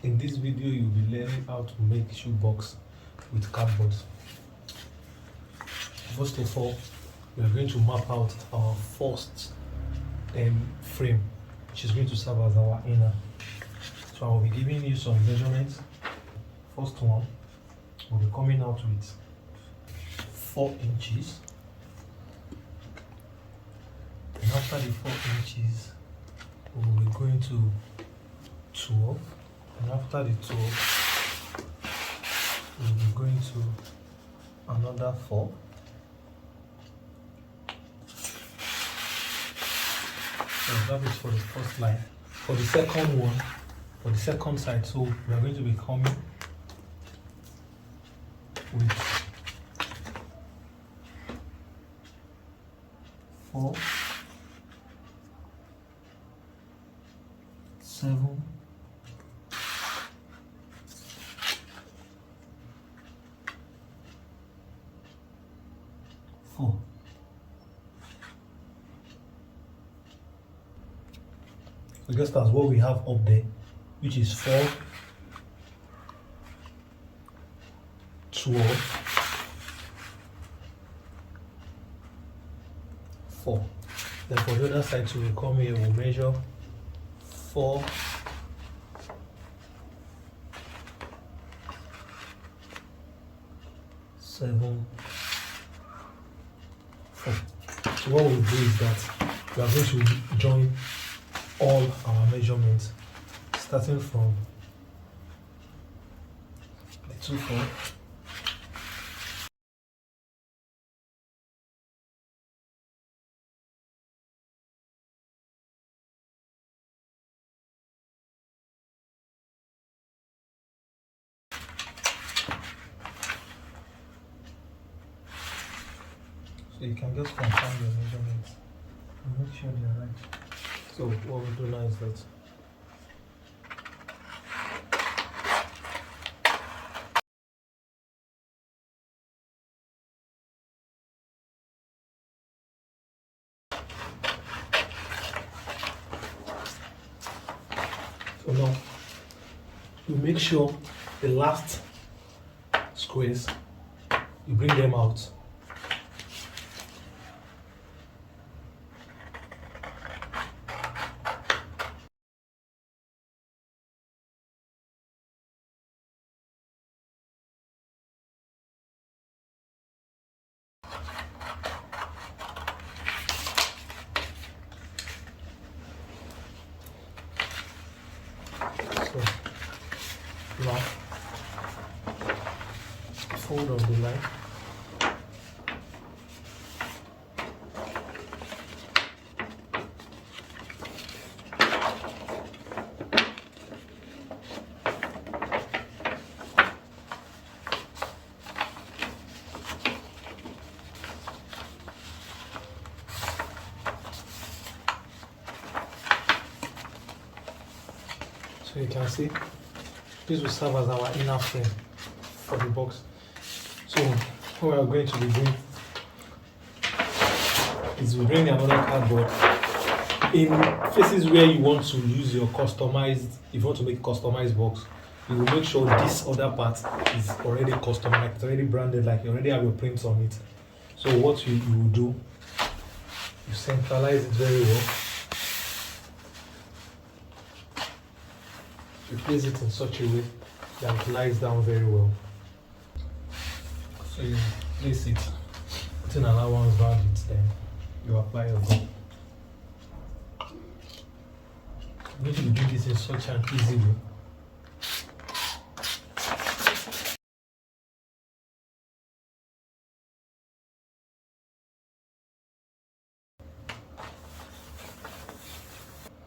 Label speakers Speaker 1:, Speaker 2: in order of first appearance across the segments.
Speaker 1: In this video, you'll be learning how to make shoebox with cardboard. First of all, we are going to map out our first frame, which is going to serve as our inner. So I will be giving you some measurements. First one will be coming out with 4 inches. And after the 4 inches, we will be going to 12. And after the 12, we will be going to another 4. So that is for the first line. For the second one, for the second side, so we are going to be coming with 4, 7, 4. So just as what we have up there, which is 4, 12, 4. Then for the other side, so we come here, we'll measure 4, 7, 4. So what we'll do is that we are going to join all our measurements starting from the 2, 4. So you can just confirm your measurements and make sure they're right. So what we do now is that so now you make sure the last squares, you bring them out. So now fold on the line. So you can see this will serve as our inner frame for the box. So what we are going to be doing is we bring another cardboard in places where you want to use your customized, if you want to make customized box, you will make sure this other part is already customized, it's already branded, like you already have your prints on it. So what you will do, you centralize it very well. You place it in such a way that it lies down very well. So you place it, put an allowance around it, then you apply your glue. I'm going to be doing this in such an easy way.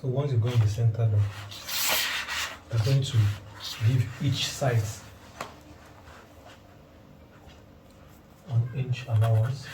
Speaker 1: So once you go in the center, then you're going to give each side 1 inch allowance.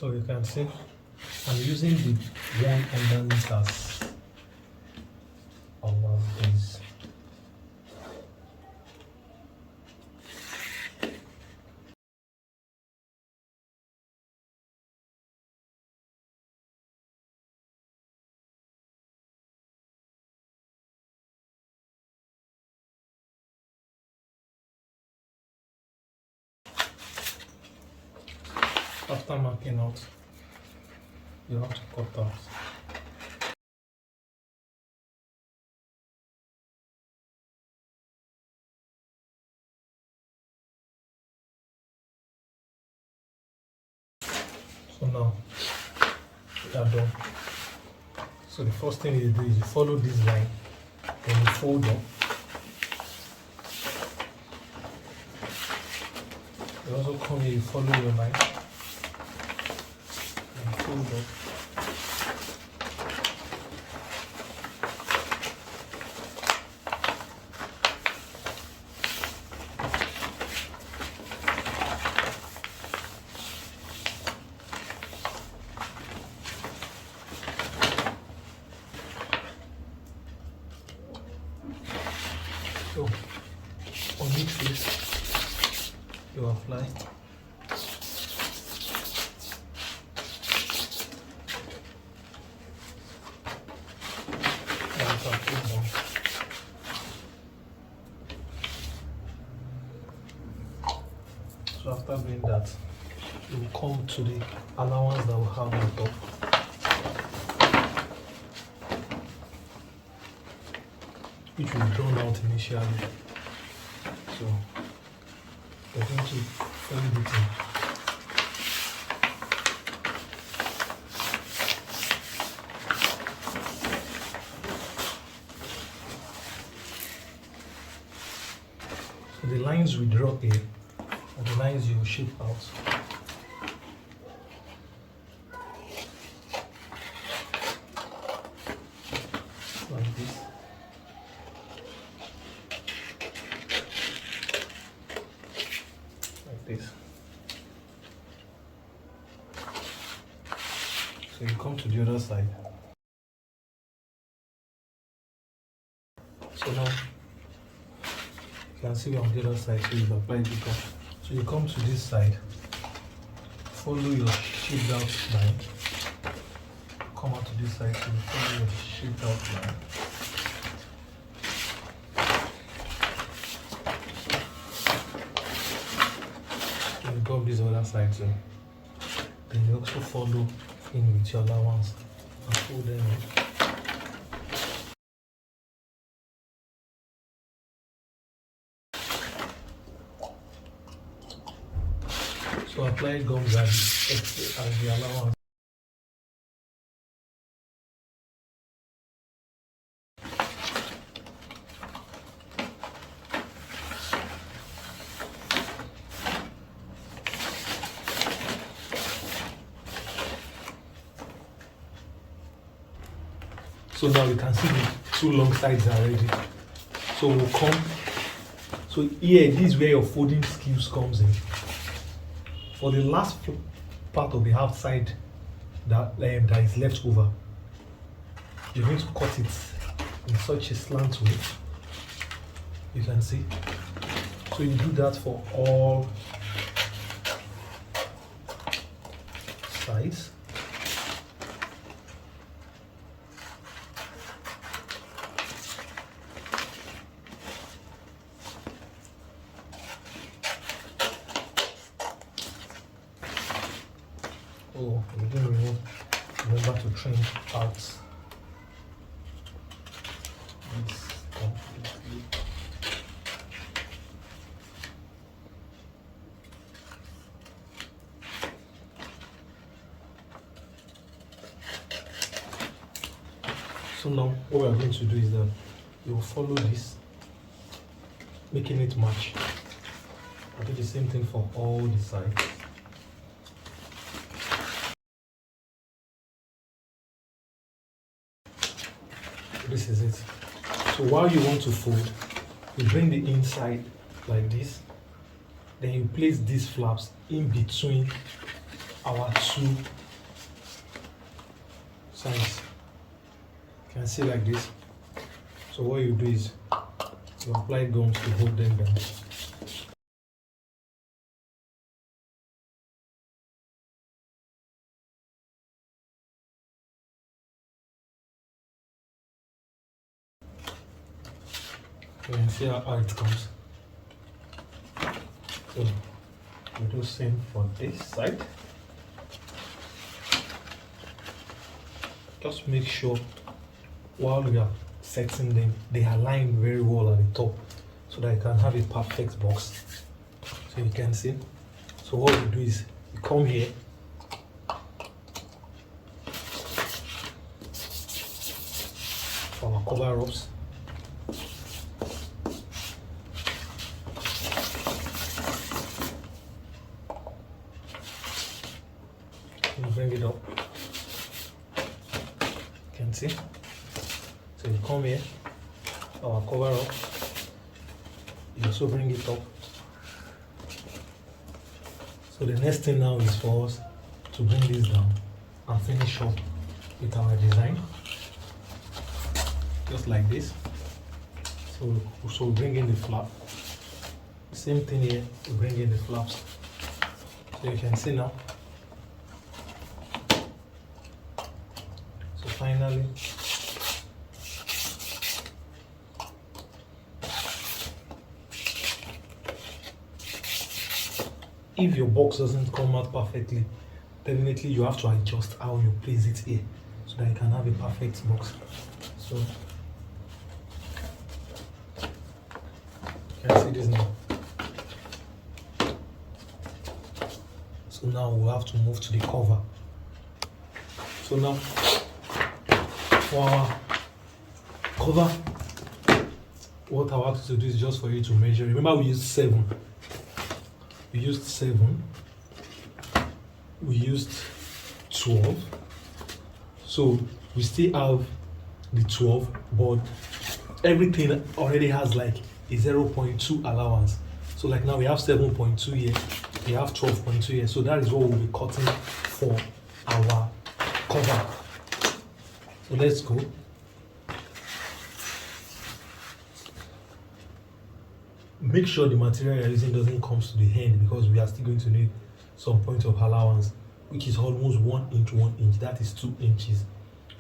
Speaker 1: So you can see I'm using the one underneath as our base. After marking out, you have to cut out. So now we are done. So the first thing you do is you follow this line, then you fold up. You also come here, you follow your line, and fold up. So on each face, you apply. So after doing that, you will come to the allowance that we have on top. Which we've drawn out initially. So we're going to fold it in. So the lines we draw here are the lines you shape out. Like this. Like this. So you come to the other side. So now you can see we're on the other side, so you've applied the top. So you come to this side, follow your shaped out line, come out to this side, so you follow your shaped out line. So you go up this other side too. Then you also follow in with your allowance and fold them in. So apply gums as the allowance. So now you can see the two long sides are ready. So we'll come. So here, this is where your folding skills comes in. For the last part of the outside that is left over, you're going to cut it in such a slant way. You can see. So you do that for all sides. Oh, we didn't remember to trim out this completely. So now what we are going to do is that you will follow this, making it match. I'll do the same thing for all the sides. This is it. So while you want to fold, you bring the inside like this, then you place these flaps in between our two sides. You can see like this. So what you do is you apply gums to hold them down. You can see how it comes. So we do same for this side. Just make sure while we are setting them, they align very well at the top so that you can have a perfect box. So you can see. So what we do is you come here, for our cover ups. You bring it up. You can see. So you come here, our cover up. You also bring it up. So the next thing now is for us to bring this down and finish up with our design. Just like this. So we bring in the flap. Same thing here, we bring in the flaps. So you can see now. So finally, if your box doesn't come out perfectly, definitely you have to adjust how you place it here so that you can have a perfect box. So you can see this now. So now we'll have to move to the cover. So now for our cover, what I want you to do is just for you to measure. Remember we used 7. We used 7. We used 12. So we still have the 12, but everything already has like a 0.2 allowance. So like now we have 7.2 here, we have 12.2 here. So that is what we'll be cutting for our cover. So let's go. Make sure the material you're using doesn't come to the end because we are still going to need some point of allowance, which is almost 1 inch, 1 inch. That is 2 inches.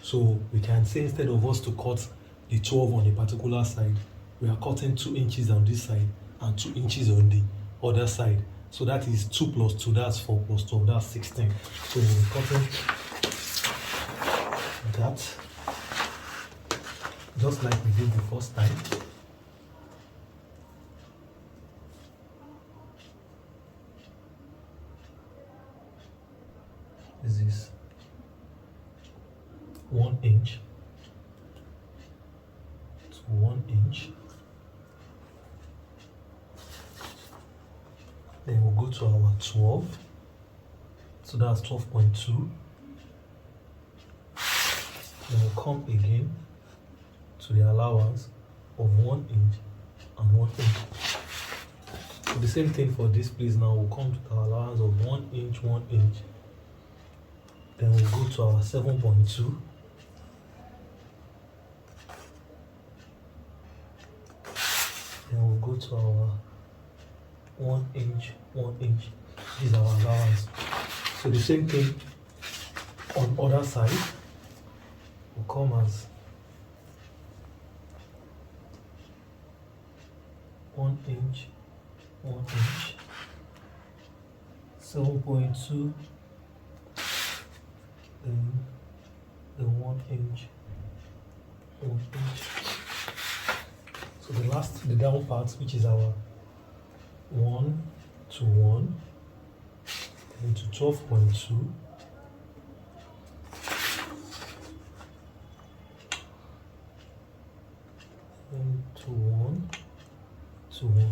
Speaker 1: So we can say instead of us to cut the 12 on a particular side, we are cutting 2 inches on this side and 2 inches on the other side. So that is 2 plus 2, that's 4 plus 12, that's 16. So we're cutting that just like we did the first time. This is 1 inch to 1 inch. Then we'll go to our 12. So that's 12.2. Then we'll come again to the allowance of 1 inch and 1 inch. So the same thing for this place now, we'll come to the allowance of 1 inch, 1 inch. Then we'll go to our 7.2. Then we'll go to our 1 inch, 1 inch. This is our allowance. So the same thing on other side will come as 1 inch, 1 inch, 7.2. Then 1 inch, 1 inch. So the down part, which is our 1 to 1, then to 12.2, then to 1 to 1.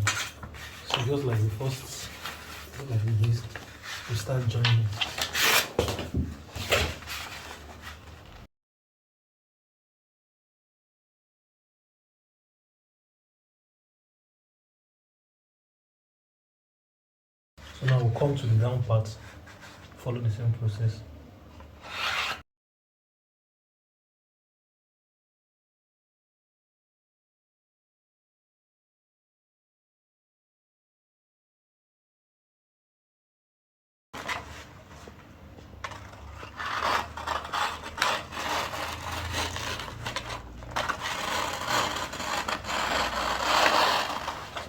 Speaker 1: So just like the first, like this, we start joining. So now we'll come to the down part. follow the same process.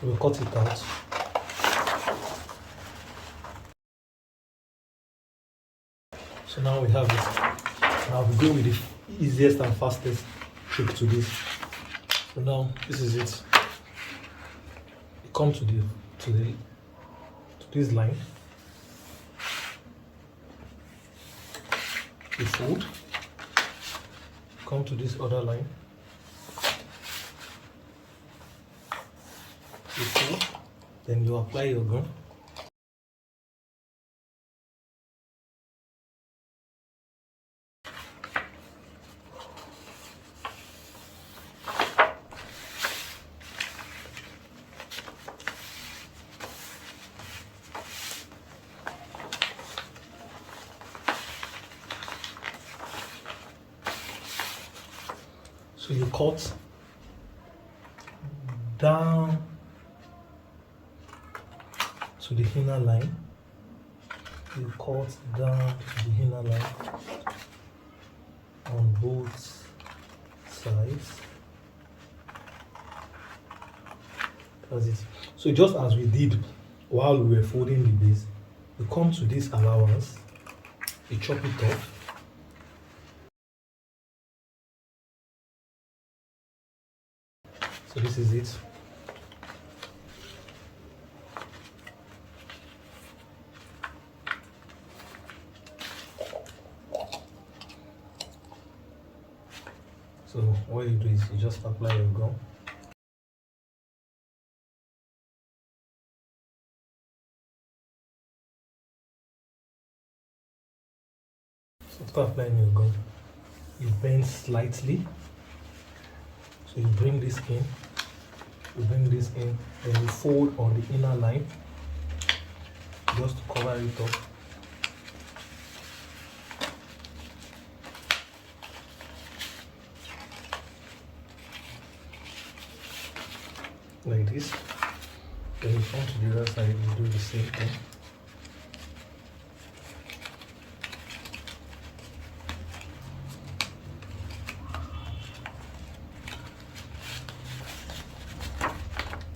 Speaker 1: So we cut it out. So now we have it. Now we go with the easiest and fastest trick to this. So now this is it. You come to this line. You fold. Come to this other line. You fold. Then you apply your gun. So you cut down to the inner line. You cut down to the inner line on both sides. That's it. So just as we did while we were folding the base, you come to this allowance, you chop it off. So this is it. So what you do is you just apply your gum. So after applying your gum, you bend slightly. So you bring this in, then you fold on the inner line just to cover it up. Like this. Then you come to the other side, you do the same thing.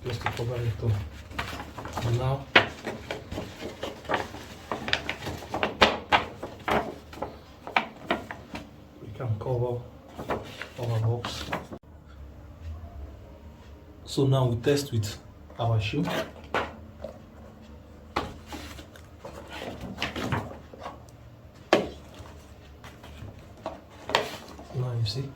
Speaker 1: Just to cover it up. And now we can cover our box. So now we test with our shoe. Now you see